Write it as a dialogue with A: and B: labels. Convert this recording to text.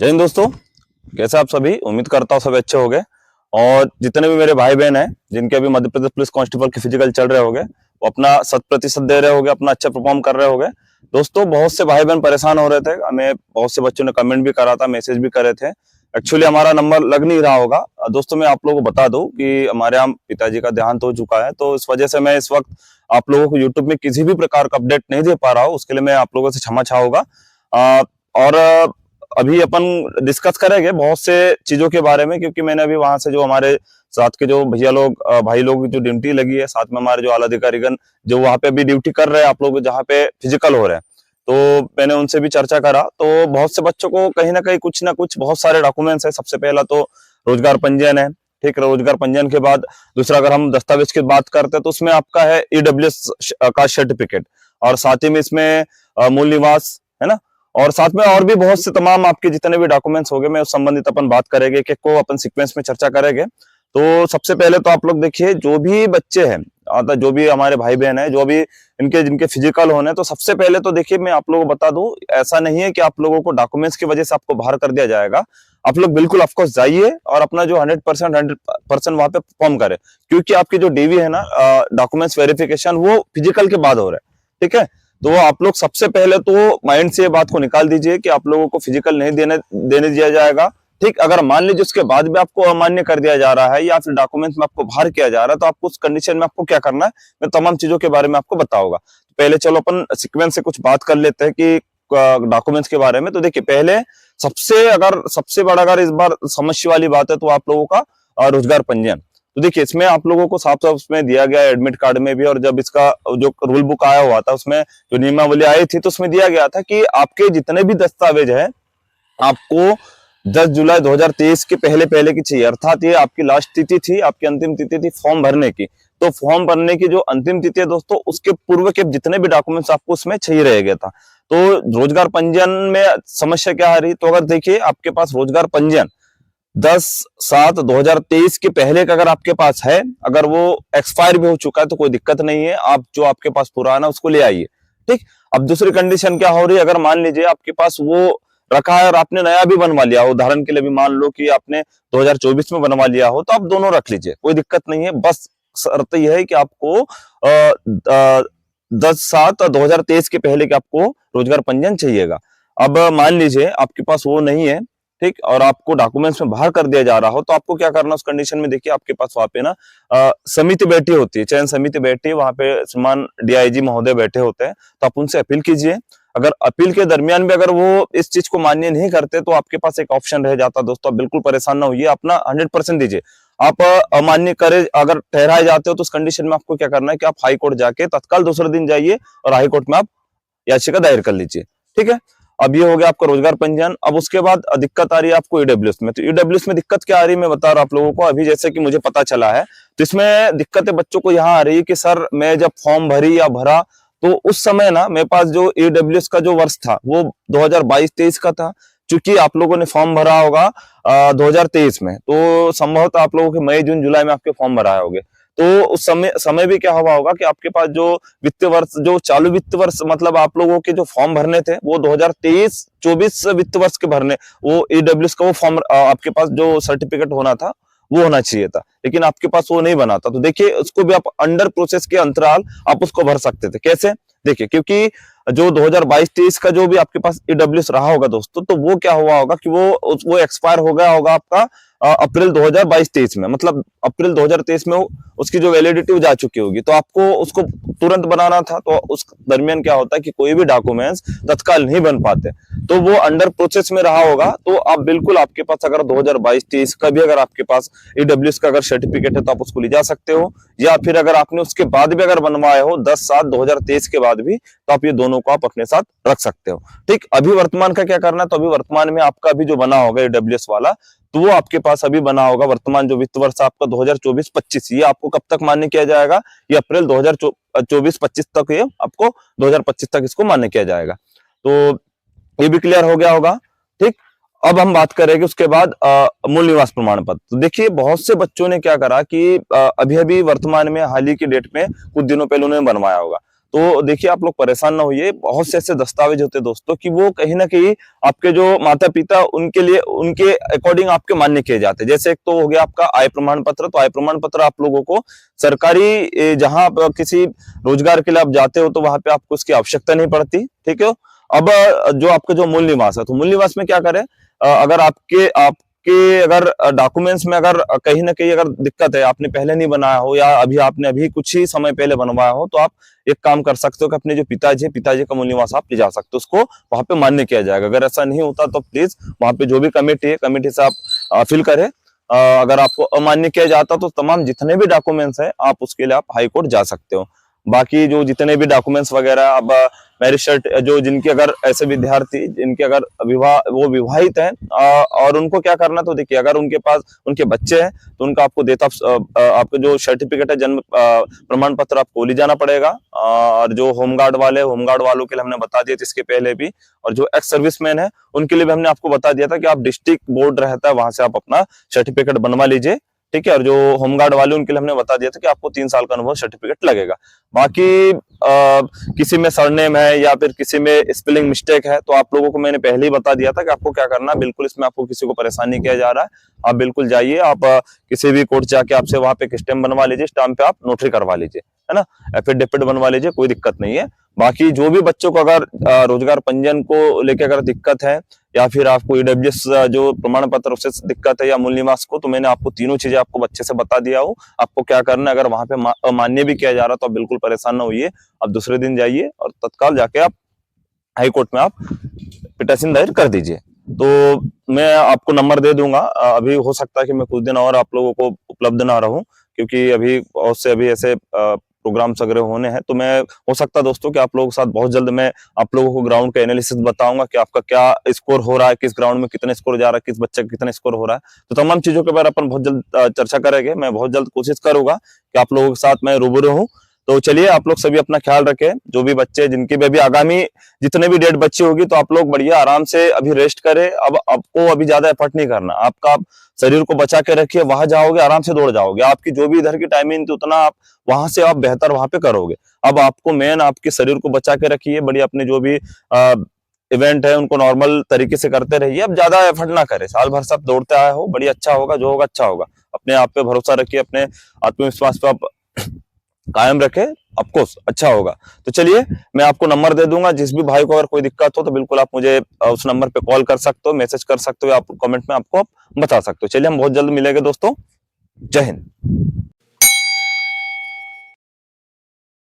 A: जय हिंद दोस्तों, कैसे आप सभी। उम्मीद करता हूँ सब अच्छे होंगे। और जितने भी मेरे भाई बहन हैं जिनके अभी मध्य प्रदेश पुलिस कांस्टेबल के फिजिकल चल रहे होंगे, वो अपना 100% दे रहे होंगे, अपना अच्छा परफॉर्म कर रहे होंगे। दोस्तों, बहुत से भाई बहन परेशान हो रहे थे, हमें बहुत से बच्चों ने कमेंट भी करा था, मैसेज भी करे थे। एक्चुअली हमारा नंबर लग नहीं रहा होगा। दोस्तों, मैं आप लोगों को बता दूं कि हमारे यहाँ पिताजी का देहांत हो चुका है, तो इस वजह से मैं इस वक्त आप लोगों को यूट्यूब में किसी भी प्रकार का अपडेट नहीं दे पा रहा हूँ। उसके लिए मैं आप लोगों से क्षमा चाहूंगा। और अभी अपन डिस्कस करेंगे बहुत से चीजों के बारे में, क्योंकि मैंने अभी वहां से जो हमारे साथ के जो भैया लोग भाई लोग जो ड्यूटी लगी है, साथ में हमारे जो आला अधिकारीगण जो वहां पे अभी ड्यूटी कर रहे हैं, आप लोग जहाँ पे फिजिकल हो रहे हैं, तो मैंने उनसे भी चर्चा करा। तो बहुत से बच्चों को कहीं ना कुछ बहुत सारे डॉक्यूमेंट्स है। सबसे पहला तो रोजगार पंजीयन है। ठीक, रोजगार पंजीयन के बाद दूसरा अगर हम दस्तावेज की बात करते हैं तो उसमें आपका है ईडब्ल्यूएस का सर्टिफिकेट, और साथ ही में इसमें मूल निवास है ना, और साथ में और भी बहुत से तमाम आपके जितने भी डॉक्यूमेंट्स होंगे, मैं उस संबंधित अपन बात करेंगे कि को अपन सीक्वेंस में चर्चा करेंगे। तो सबसे पहले तो आप लोग देखिए, जो भी बच्चे हैं जो भी हमारे भाई बहन है, जो भी इनके जिनके फिजिकल होने, तो सबसे पहले तो देखिए मैं आप लोगों को बता दूं, ऐसा नहीं है कि आप लोगों को डॉक्यूमेंट्स की वजह से आपको बाहर कर दिया जाएगा। आप लोग बिल्कुल ऑफकोर्स जाइए और अपना जो 100% वहां पे परफॉर्म करें, क्योंकि आपकी जो डीवी है ना, डॉक्यूमेंट्स वेरिफिकेशन, वो फिजिकल के बाद हो रहा है। ठीक है, तो आप लोग सबसे पहले तो माइंड से ये बात को निकाल दीजिए कि आप लोगों को फिजिकल नहीं देने दिया जाएगा। ठीक, अगर मान लीजिए उसके बाद भी आपको अमान्य कर दिया जा रहा है या फिर डॉक्यूमेंट्स में आपको बाहर किया जा रहा है, तो आपको उस कंडीशन में आपको क्या करना है, मैं तमाम चीजों के बारे में आपको बताऊंगा। पहले चलो अपन सीक्वेंस से कुछ बात कर लेते हैं कि डॉक्यूमेंट्स के बारे में। तो देखिए, पहले सबसे बड़ा अगर इस बार समस्या वाली बात है तो आप लोगों का रोजगार पंजीयन। तो देखिए, इसमें आप लोगों को साफ साफ उसमें दिया गया है एडमिट कार्ड में भी, और जब इसका जो रूल बुक आया हुआ था उसमें जो नियमावली आई थी, तो उसमें दिया गया था कि आपके जितने भी दस्तावेज है आपको 10 जुलाई 2023 के पहले पहले की चाहिए। अर्थात ये आपकी लास्ट तिथि थी, आपकी अंतिम तिथि थी फॉर्म भरने की। तो फॉर्म भरने की जो अंतिम तिथि है दोस्तों, उसके पूर्व के जितने भी डॉक्यूमेंट्स आपको उसमें चाहिए रह गया था। तो रोजगार पंजीयन में समस्या क्या आ रही, तो अगर देखिए आपके पास रोजगार पंजीयन 10/7/2023 के पहले का अगर आपके पास है, अगर वो एक्सपायर भी हो चुका है तो कोई दिक्कत नहीं है, आप जो आपके पास पुराना उसको ले आइए। ठीक, अब दूसरी कंडीशन क्या हो रही है, अगर मान लीजिए आपके पास वो रखा है और आपने नया भी बनवा लिया हो, उदाहरण के लिए भी मान लो कि आपने 2024 में बनवा लिया हो, तो आप दोनों रख लीजिए, कोई दिक्कत नहीं है। बस शर्त यह है कि आपको 10/7/2023 के पहले के आपको रोजगार पंजीयन चाहिएगा। अब मान लीजिए आपके पास वो नहीं है, ठीक, और आपको डॉक्यूमेंट्स में बाहर कर दिया जा रहा हो, तो आपको क्या करना उस कंडीशन में। देखिए, आपके पास वहां पे ना समिति बैठी होती है, चयन समिति बैठी है, वहां पे श्रीमान डीआईजी महोदय बैठे होते हैं, तो आप उनसे अपील कीजिए। अगर अपील के दरमियान भी अगर वो इस चीज को मान्य नहीं करते, तो आपके पास एक ऑप्शन रह जाता। दोस्तों, आप बिल्कुल परेशान ना होइए, अपना 100% दीजिए। आप अमान्य करे अगर ठहराए जाते हो, तो उस कंडीशन में आपको क्या करना है कि आप हाई कोर्ट जाके तत्काल दूसरे दिन जाइए और हाई कोर्ट में आप याचिका दायर कर लीजिए। ठीक है, अब ये हो गया आपका रोजगार पंजीयन। अब उसके बाद दिक्कत आ रही है आपको ईडब्ल्यूएस में। तो ईडब्ल्यूएस में दिक्कत क्या आ रही है, मैं बता रहा हूं आप लोगों को। अभी जैसे कि मुझे पता चला है, तो इसमें दिक्कतें बच्चों को यहाँ आ रही है कि सर, मैं जब फॉर्म भरी या भरा, तो उस समय ना मेरे पास जो ईडब्ल्यूएस का जो वर्ष था वो 2022-23 का था। चूंकि आप लोगों ने फॉर्म भरा होगा 2023 में, तो संभवतः आप लोगों के मई जून जुलाई में आपके फॉर्म भराए होंगे। तो उस समय भी क्या हुआ होगा कि आपके पास जो वित्तीय वर्ष, जो चालू वित्त वर्ष, मतलब आप लोगों के जो फॉर्म भरने थे वो 2023-24 वित्त वर्ष के भरने, वो ईडब्ल्यूएस का वो फॉर्म आपके पास जो सर्टिफिकेट होना था वो होना चाहिए था, लेकिन आपके पास वो नहीं बना था। तो देखिए, उसको भी आप अंडर प्रोसेस के अंतराल आप उसको भर सकते थे। कैसे, देखिए, क्योंकि जो 2022-23 का जो भी आपके पास ईडब्ल्यूएस रहा होगा दोस्तों, तो वो क्या हुआ होगा कि वो एक्सपायर हो गया होगा आपका अप्रैल 2022-23 में, मतलब अप्रैल 2023 में उसकी जो वैलिडिटी जा चुकी होगी, तो आपको उसको तुरंत बनाना था। तो उस दरमियान क्या होता है कि कोई भी डॉक्यूमेंट्स तत्काल नहीं बन पाते, तो वो अंडर प्रोसेस में रहा होगा। तो आप बिल्कुल, आपके पास अगर 2022-23 का भी अगर आपके पास ईडब्ल्यूएस का अगर सर्टिफिकेट है, तो आप उसको ले जा सकते हो, या फिर अगर आपने उसके बाद भी अगर बनवाए हो 10/7/2023 के बाद भी, तो आप ये दोनों को आप अपने साथ रख सकते हो। ठीक, अभी वर्तमान का क्या करना है, तो अभी वर्तमान में आपका अभी जो बना होगा ईडब्ल्यूएस वाला, तो वो आपके पास अभी बना होगा। वर्तमान जो वित्त वर्ष आपका 2024-25, ये आपको कब तक मान्य किया जाएगा, ये अप्रैल 2024-25 तक, ये आपको 2025 तक इसको मान्य किया जाएगा। तो ये भी क्लियर हो गया होगा। ठीक, अब हम बात करेंगे उसके बाद मूल निवास प्रमाण पत्र। तो देखिए, बहुत से बच्चों ने क्या करा कि अभी अभी वर्तमान में हाल ही की डेट में कुछ दिनों पहले उन्होंने बनवाया होगा। तो देखिए आप लोग परेशान ना होइए, बहुत से ऐसे दस्तावेज होते हैं दोस्तों कि वो कहीं ना कहीं आपके जो माता पिता उनके लिए उनके अकॉर्डिंग आपके मान्य किए जाते हैं। जैसे एक तो हो गया आपका आय प्रमाण पत्र, तो आय प्रमाण पत्र आप लोगों को सरकारी जहां आप किसी रोजगार के लिए आप जाते हो तो वहां पे आपको उसकी आवश्यकता नहीं पड़ती, ठीक है। अब जो आपका जो मूल निवास है, तो मूल निवास में क्या करें, अगर आपके अगर डॉक्यूमेंट्स में अगर कहीं ना कहीं अगर दिक्कत है, आपने पहले नहीं बनाया हो या अभी आपने अभी कुछ ही समय पहले बनवाया हो, तो आप एक काम कर सकते हो कि अपने जो पिताजी का मूल निवास आप ले जा सकते हो, उसको वहां पे मान्य किया जाएगा। अगर ऐसा नहीं होता तो प्लीज वहां पे जो भी कमेटी है, कमेटी से आप फिल करें। अगर आपको अमान्य किया जाता तो तमाम जितने भी डॉक्यूमेंट्स है आप उसके लिए आप हाई कोर्ट जा सकते हो। बाकी जो जितने भी डॉक्यूमेंट्स वगैरह, अब मैरिज सर्ट जो जिनके अगर ऐसे विद्यार्थी जिनके अगर विवाह वो विवाहित हैं और उनको क्या करना, तो देखिए अगर उनके पास उनके बच्चे हैं तो उनका आपको आपको जो सर्टिफिकेट है, जन्म प्रमाण पत्र आपको ले जाना पड़ेगा। और जो होमगार्ड वालों के लिए हमने बता दिया था इसके पहले भी, और जो एक्स सर्विसमैन है उनके लिए भी हमने आपको बता दिया था कि आप डिस्ट्रिक्ट बोर्ड रहता है वहां से आप अपना सर्टिफिकेट बनवा लीजिए, ठीक है। और जो होमगार्ड वाले उनके लिए हमने बता दिया था कि आपको 3 साल का अनुभव सर्टिफिकेट लगेगा। बाकी किसी में सरनेम है या फिर किसी में स्पेलिंग मिस्टेक है तो आप लोगों को मैंने पहले ही बता दिया था कि आपको क्या करना है। बिल्कुल इसमें आपको किसी को परेशान नहीं किया जा रहा है, आप बिल्कुल जाइए, आप किसी भी कोर्ट जाके आपसे वहां पे एक स्टैम्प बनवा लीजिए, स्टैम्प पे आप नोटरी करवा लीजिए, है ना, एफिडेविट बनवा लीजिए, कोई दिक्कत नहीं है। बाकी जो भी बच्चों को अगर रोजगार पंजीयन को लेकर अगर दिक्कत है या फिर आपको ईडब्ल्यूएस जो प्रमाण पत्र उससे दिक्कत है या मूल निवास को, तो मैंने आपको तीनों चीजें आपको अच्छे से बता दिया हूँ। आपको क्या करना है, अगर वहां पे अमान्य भी किया जा रहा तो आप बिल्कुल परेशान ना होइए, आप दूसरे दिन जाइए और तत्काल जाके आप हाई कोर्ट में आप पिटीशन दायर कर दीजिए। तो मैं आपको नंबर दे दूंगा, अभी हो सकता है कि मैं कुछ दिन और आप लोगों को उपलब्ध ना रहूं, क्योंकि अभी बहुत से अभी ऐसे प्रोग्राम्स वगैरह होने हैं। तो मैं हो सकता है दोस्तों कि आप लोगों के साथ बहुत जल्द मैं आप लोगों को ग्राउंड का एनालिसिस बताऊंगा कि आपका क्या स्कोर हो रहा है, किस ग्राउंड में कितने स्कोर जा रहा है, किस बच्चे का कितना स्कोर हो रहा है। तो तमाम चीजों के बारे में अपन बहुत जल्द चर्चा करेंगे। मैं बहुत जल्द कोशिश करूंगा कि आप लोगों के साथ मैं रूबरू हूँ। तो चलिए आप लोग सभी अपना ख्याल रखें, जो भी बच्चे जिनके भी अभी आगामी जितने भी डेट बच्ची होगी तो आप लोग बढ़िया आराम से अभी रेस्ट करें। अब आपको अभी ज्यादा एफर्ट नहीं करना, आपका शरीर को बचा के रखिए, वहां जाओगे आराम से दौड़ जाओगे, आपकी जो भी इधर की टाइमिंग थी उतना आप वहां से आप बेहतर वहां पे करोगे। अब आपको मेन आपके शरीर को बचा के रखिए, बढ़िया अपने जो भी इवेंट है उनको नॉर्मल तरीके से करते रहिए, अब ज्यादा एफर्ट ना करें, साल भर सब दौड़ते आए हो, बढ़िया अच्छा होगा, जो होगा अच्छा होगा। अपने आप पे भरोसा रखिए, अपने आत्मविश्वास पे आप कायम रखे, ऑफकोर्स अच्छा होगा। तो चलिए मैं आपको नंबर दे दूंगा, जिस भी भाई को अगर कोई दिक्कत हो तो बिल्कुल आप मुझे उस नंबर पे कॉल कर सकते हो, मैसेज कर सकते हो, आप कमेंट में आपको बता सकते हो। चलिए हम बहुत जल्द मिलेंगे दोस्तों, जय हिंद।